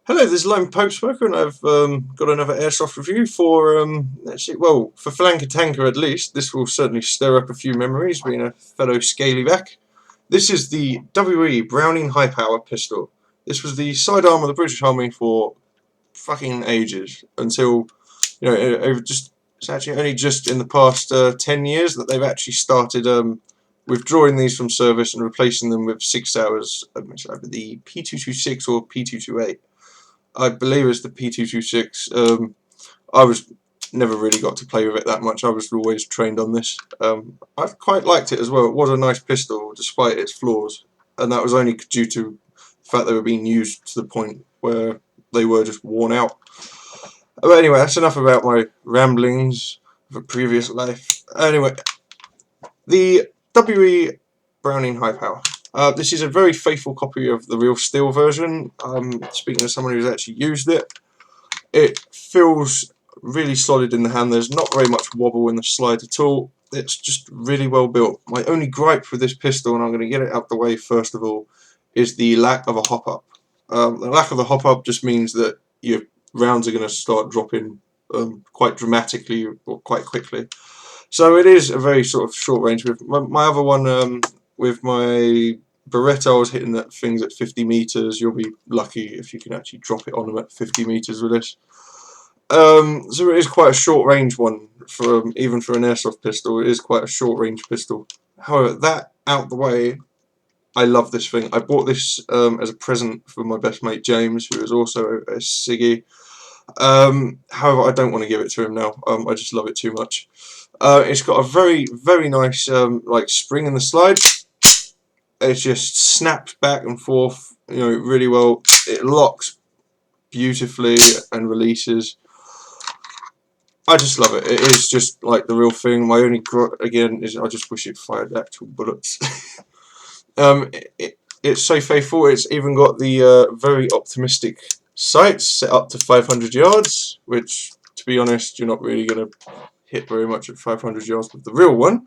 Hello, this is Lone Pope Smoker, and I've got another airsoft review for well, for Flanker Tanker at least. This will certainly stir up a few memories, being a fellow scalyback. This is the WE Browning High Power pistol. This was the sidearm of the British Army for fucking ages until it's actually only just in the past 10 years that they've actually started withdrawing these from service and replacing them with 6 hours the P226 or P228. I believe it's the P226. I was never really got to play with it that much. I was always trained on this. I quite liked it as well. It was a nice pistol despite its flaws, and that was only due to the fact they were being used to the point where they were just worn out. But anyway, that's enough about my ramblings of a previous life. Anyway, the WE Browning High Power. This is a very faithful copy of the real steel version. Speaking as someone who's actually used it, it feels really solid in the hand. There's not very much wobble in the slide at all. It's just really well built. My only gripe with this pistol, and I'm going to get it out the way first of all, is the lack of a hop-up. The lack of a hop-up just means that your rounds are going to start dropping quite dramatically or quite quickly. So it is a very sort of short range. With my other one, with my Beretta, I was hitting that things at 50 meters. You'll be lucky if you can actually drop it on them at 50 meters with this. So it is quite a short range one for even for an airsoft pistol. It is quite a short range pistol. However, that out the way, I love this thing. I bought this as a present for my best mate James, who is also a Siggy. However, I don't want to give it to him now. I just love it too much. It's got a very nice like spring in the slide. It just snaps back and forth, really well. It locks beautifully and releases. I just love it. It is just like the real thing. My only again is I just wish it fired actual bullets. It's so faithful. It's even got the very optimistic sights set up to 500 yards, which, to be honest, you're not really going to hit very much at 500 yards with the real one.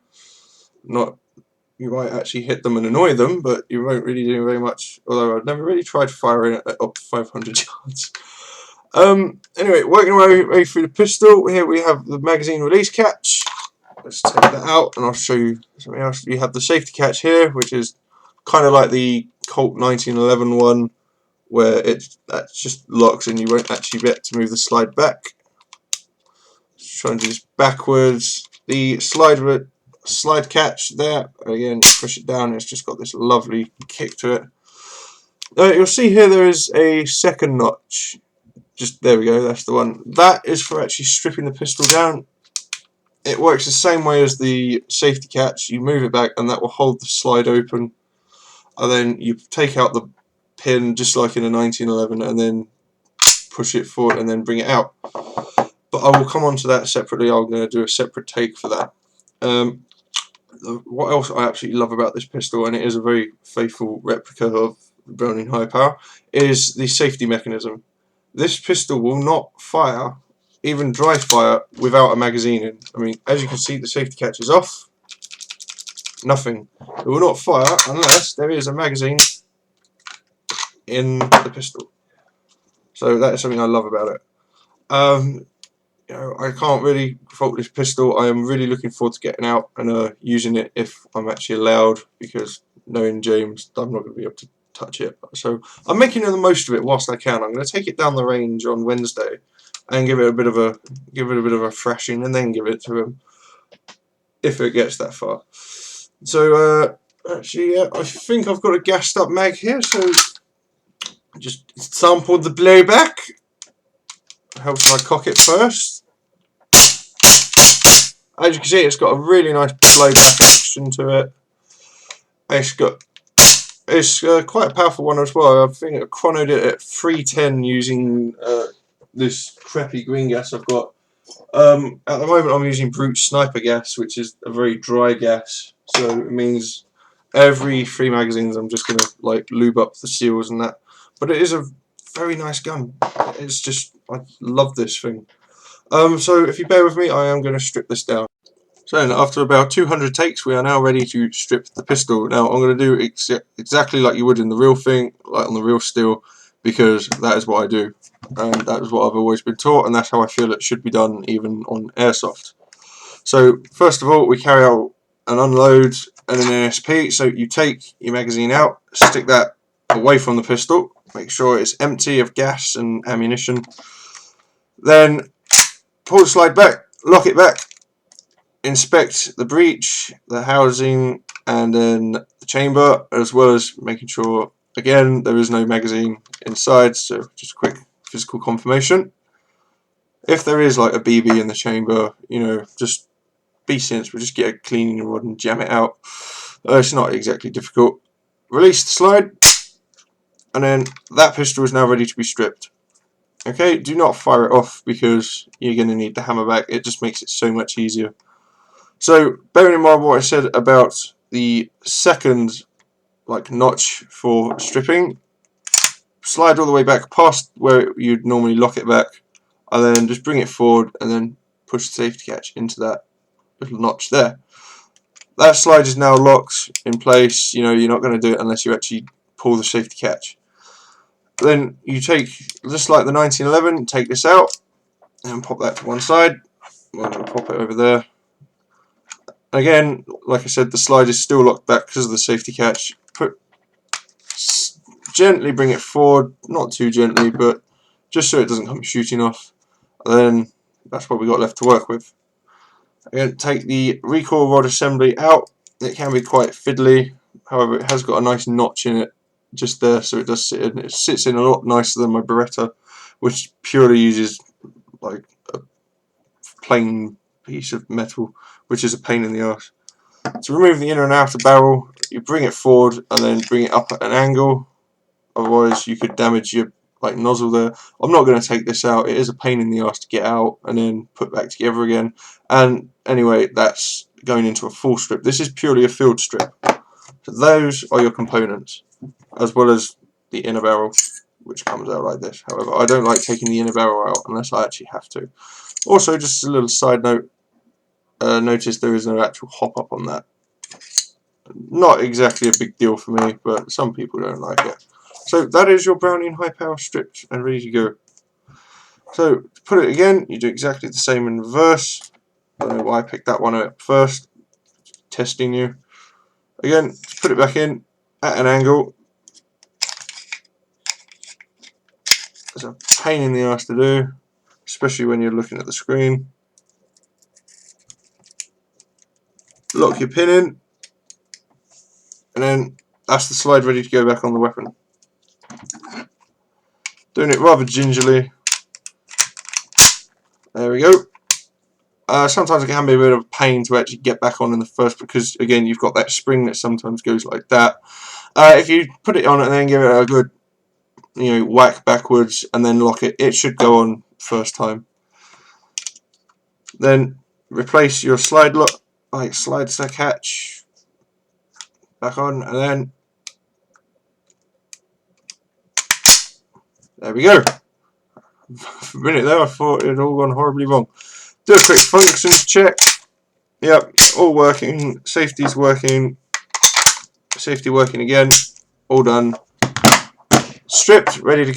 You might actually hit them and annoy them, but you won't really do very much. Although I've never really tried firing it up to 500 yards. Anyway, working our way through the pistol, here we have the magazine release catch. Let's take that out and I'll show you something else. You have the safety catch here, which is kind of like the Colt 1911 one, where that just locks and you won't actually get to move the slide back. Just try and do this backwards. The slide catch there, again, push it down, it's just got this lovely kick to it. You'll see here there is a second notch. Just there we go, that's the one. That is for actually stripping the pistol down. It works the same way as the safety catch. You move it back and that will hold the slide open, and then you take out the pin just like in a 1911 and then push it forward and then bring it out. But I will come on to that separately. I'm going to do a separate take for that. What else I absolutely love about this pistol, and it is a very faithful replica of the Browning High Power, is the safety mechanism. This pistol will not fire, even dry fire, without a magazine in. I mean, as you can see, the safety catch is off. Nothing. It will not fire unless there is a magazine in the pistol. So that is something I love about it. I can't really fault this pistol. I am really looking forward to getting out and using it if I'm actually allowed, because knowing James, I'm not going to be able to touch it. So I'm making the most of it whilst I can. I'm going to take it down the range on Wednesday and give it a bit of a thrashing, and then give it to him if it gets that far. So actually, yeah, I think I've got a gassed up mag here. So just sampled the blowback. Helps I cock it first. As you can see, it's got a really nice blowback action to it. It's quite a powerful one as well. I think I chronoed it at 310 using this crappy green gas I've got. At the moment I'm using Brute Sniper gas, which is a very dry gas, so it means every 3 magazines I'm just going to like lube up the seals and that. But it is a very nice gun. It's just, I love this thing. So if you bear with me, I am going to strip this down. So then, after about 200 takes, we are now ready to strip the pistol. Now I'm going to do exactly like you would in the real thing, like on the real steel. because that is what I do, and that is what I've always been taught, and that's how I feel it should be done even on airsoft. So first of all, we carry out an unload and an NSP. So you take your magazine out, stick that away from the pistol, make sure it's empty of gas and ammunition, then pull the slide back, lock it back, inspect the breech, the housing, and then the chamber, as well as making sure again there is no magazine inside, so just a quick physical confirmation. If there is like a BB in the chamber, you know, just be sensible, just get a cleaning rod and jam it out. It's not exactly difficult. Release the slide, and then that pistol is now ready to be stripped. Okay, do not fire it off because you're going to need the hammer back. It just makes it so much easier. So bearing in mind what I said about the second notch for stripping, slide all the way back past where you'd normally lock it back, and then just bring it forward and then push the safety catch into that little notch there. That slide is now locked in place. You know, you're not going to do it unless you actually pull the safety catch. Then you take, just like the 1911, take this out and pop that to one side. I'm going to pop it over there. Again, like I said, the slide is still locked back because of the safety catch. Gently bring it forward, not too gently, but just so it doesn't come shooting off. And then that's what we got left to work with. Again, take the recoil rod assembly out. It can be quite fiddly, however it has got a nice notch in it just there, so it does sit in. It sits in a lot nicer than my Beretta, which purely uses like a plain piece of metal, which is a pain in the arse. To remove the inner and outer barrel, you bring it forward and then bring it up at an angle, otherwise you could damage your nozzle there. I'm not going to take this out, it is a pain in the arse to get out and then put back together again. And anyway, that's going into a full strip. This is purely a field strip. So those are your components, as well as the inner barrel, which comes out like this. However, I don't like taking the inner barrel out unless I actually have to. Also, just a little side note, notice there is no actual hop up on that. Not exactly a big deal for me, but some people don't like it. So that is your Browning high power stripped and ready to go. So to put it again, you do exactly the same in reverse. I don't know why I picked that one up first. Testing you. Again, just put it back in at an angle. It's a pain in the ass to do, especially when you're looking at the screen. Lock your pin in, and then that's the slide ready to go back on the weapon. Doing it rather gingerly. There we go. Sometimes it can be a bit of a pain to actually get back on in the first, because again you've got that spring that sometimes goes like that. If you put it on and then give it a good, whack backwards and then lock it, it should go on first time. Then replace your slide lock, slides the catch back on, and then there we go. For a minute there I thought it had all gone horribly wrong. Do a quick functions check. Yep, all working. Safety's working. Safety working again. All done. Stripped, ready to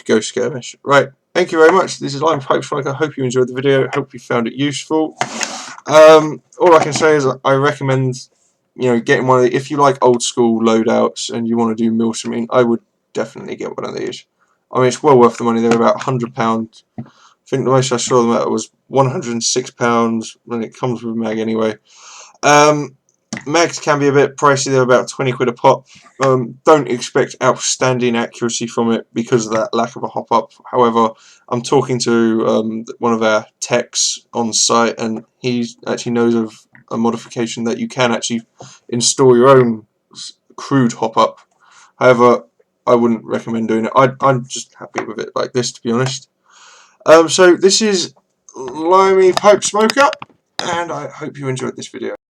go skirmish. Right, thank you very much. This is Lime Pipe Strike. I hope you enjoyed the video. I hope you found it useful. All I can say is I recommend, getting one of the, if you like old school loadouts and you want to do Milsimine, I would definitely get one of these. I mean, it's well worth the money. They're about £100. I think the most I saw them at was £106, and it comes with a mag anyway. Mags can be a bit pricey, they're about 20 quid a pop. Don't expect outstanding accuracy from it because of that lack of a hop up. However, I'm talking to one of our techs on site, and he actually knows of a modification that you can actually install your own crude hop up. However, I wouldn't recommend doing it. I'm just happy with it like this, to be honest. So this is Limey Pipe Smoker, and I hope you enjoyed this video.